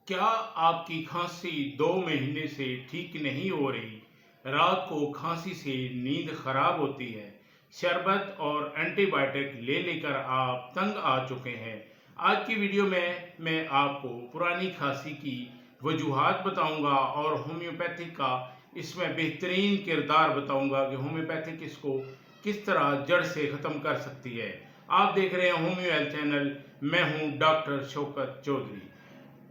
क्या आपकी खांसी 2 महीने से ठीक नहीं हो रही? रात को खांसी से नींद खराब होती है? शरबत और एंटीबायोटिक ले लेकर आप तंग आ चुके हैं? आज की वीडियो में मैं आपको पुरानी खांसी की वजूहात बताऊंगा और होम्योपैथिक का इसमें बेहतरीन किरदार बताऊंगा कि होम्योपैथिक इसको किस तरह जड़ से ख़त्म कर सकती है। आप देख रहे हैं होम्यो हेल्थ चैनल। मैं हूं डॉक्टर शौकत चौधरी।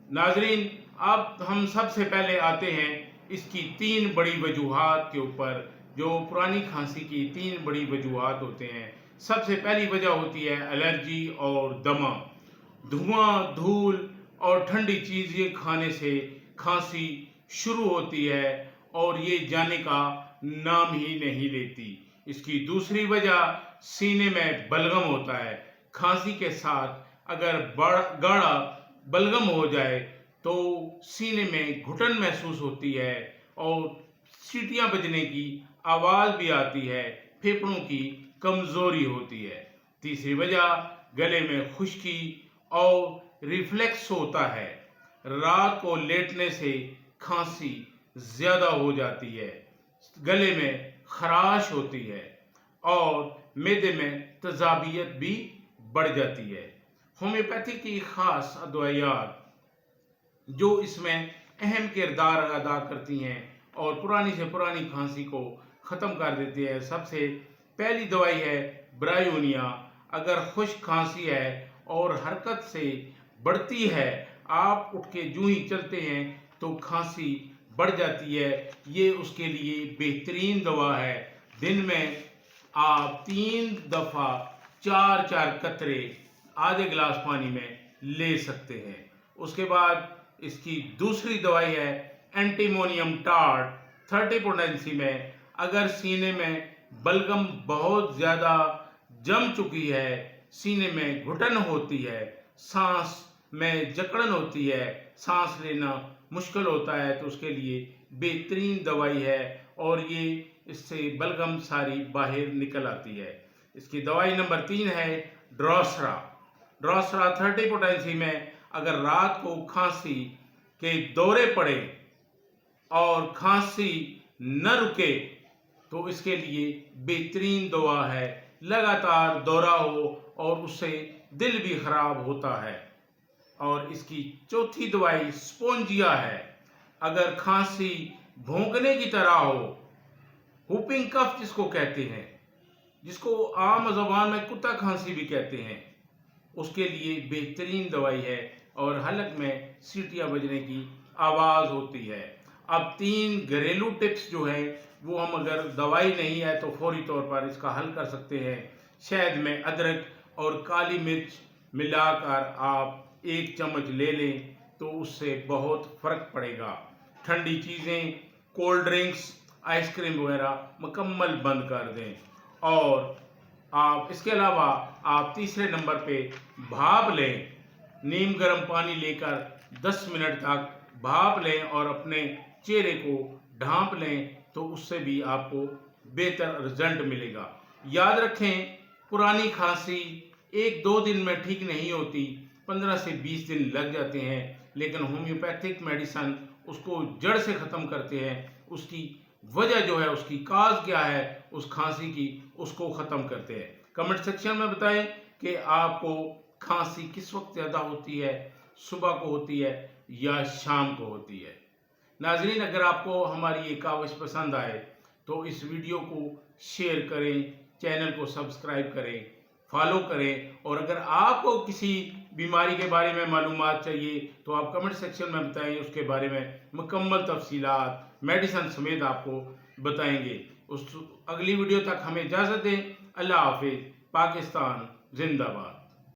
नाजरीन, अब हम सबसे पहले आते हैं इसकी 3 बड़ी वजूहात के ऊपर। जो पुरानी खांसी की 3 बड़ी वजूहात होते हैं, सबसे पहली वजह होती है एलर्जी और दमा। धुआं, धूल और ठंडी चीज़ें खाने से खांसी शुरू होती है और ये जाने का नाम ही नहीं लेती। इसकी दूसरी वजह सीने में बलगम होता है। खांसी के साथ अगर गाढ़ा बलगम हो जाए तो सीने में घुटन महसूस होती है और सीटियां बजने की आवाज़ भी आती है। फेफड़ों की कमज़ोरी होती है। तीसरी वजह गले में खुश्की और रिफ्लेक्स होता है। रात को लेटने से खांसी ज़्यादा हो जाती है, गले में खराश होती है और मैदे में तेज़ाबियत भी बढ़ जाती है। होम्योपैथी की ख़ास अदवियात जो इसमें अहम किरदार अदा करती हैं और पुरानी से पुरानी खांसी को ख़त्म कर देती है। सबसे पहली दवाई है ब्रायोनिया। अगर खुश्क खांसी है और हरकत से बढ़ती है, आप उठ के जूं ही चलते हैं तो खांसी बढ़ जाती है, ये उसके लिए बेहतरीन दवा है। दिन में आप 3 दफ़ा 4-4 कतरे आधे गिलास पानी में ले सकते हैं। उसके बाद इसकी दूसरी दवाई है एंटीमोनियम टार्ट। 30 पोटेंसी में अगर सीने में बलगम बहुत ज़्यादा जम चुकी है, सीने में घुटन होती है, सांस में जकड़न होती है, सांस लेना मुश्किल होता है, तो उसके लिए बेहतरीन दवाई है और ये इससे बलगम सारी बाहर निकल आती है। इसकी दवाई नंबर 3 है ड्रोसरा। ड्रोसरा 30 पोटेंसी में अगर रात को खांसी के दौरे पड़े और खांसी न रुके तो इसके लिए बेहतरीन दवा है। लगातार दौरा हो और उससे दिल भी खराब होता है। और इसकी चौथी दवाई स्पोंजिया है। अगर खांसी भौंकने की तरह हो, हुपिंग कफ जिसको कहते हैं, जिसको आम ज़बान में कुत्ता खांसी भी कहते हैं, उसके लिए बेहतरीन दवाई है और हलक में सीटियां बजने की आवाज़ होती है। अब 3 घरेलू टिप्स जो है वो हम अगर दवाई नहीं है तो फौरी तौर पर इसका हल कर सकते हैं। शहद में अदरक और काली मिर्च मिलाकर आप 1 चम्मच ले लें तो उससे बहुत फ़र्क पड़ेगा। ठंडी चीज़ें, कोल्ड ड्रिंक्स, आइसक्रीम वगैरह मुकम्मल बंद कर दें। और आप इसके अलावा आप तीसरे नंबर पे भाप लें। नीम गर्म पानी लेकर 10 मिनट तक भाप लें और अपने चेहरे को ढांप लें तो उससे भी आपको बेहतर रिजल्ट मिलेगा। याद रखें, पुरानी खांसी 1-2 दिन में ठीक नहीं होती, 15 से 20 दिन लग जाते हैं, लेकिन होम्योपैथिक मेडिसन उसको जड़ से ख़त्म करते हैं। उसकी वजह जो है, उसकी काज क्या है उस खांसी की, उसको ख़त्म करते हैं। कमेंट सेक्शन में बताएं कि आपको खांसी किस वक्त ज़्यादा होती है, सुबह को होती है या शाम को होती है। नाजरीन, अगर आपको हमारी ये काविश पसंद आए तो इस वीडियो को शेयर करें, चैनल को सब्सक्राइब करें, फॉलो करें और अगर आपको किसी बीमारी के बारे में मालूमात चाहिए तो आप कमेंट सेक्शन में बताएं। उसके बारे में मुकम्मल तफसीलात मेडिसन समेत आपको बताएंगे। उस अगली वीडियो तक हमें इजाज़त दें। अल्लाह हाफिज़। पाकिस्तान जिंदाबाद।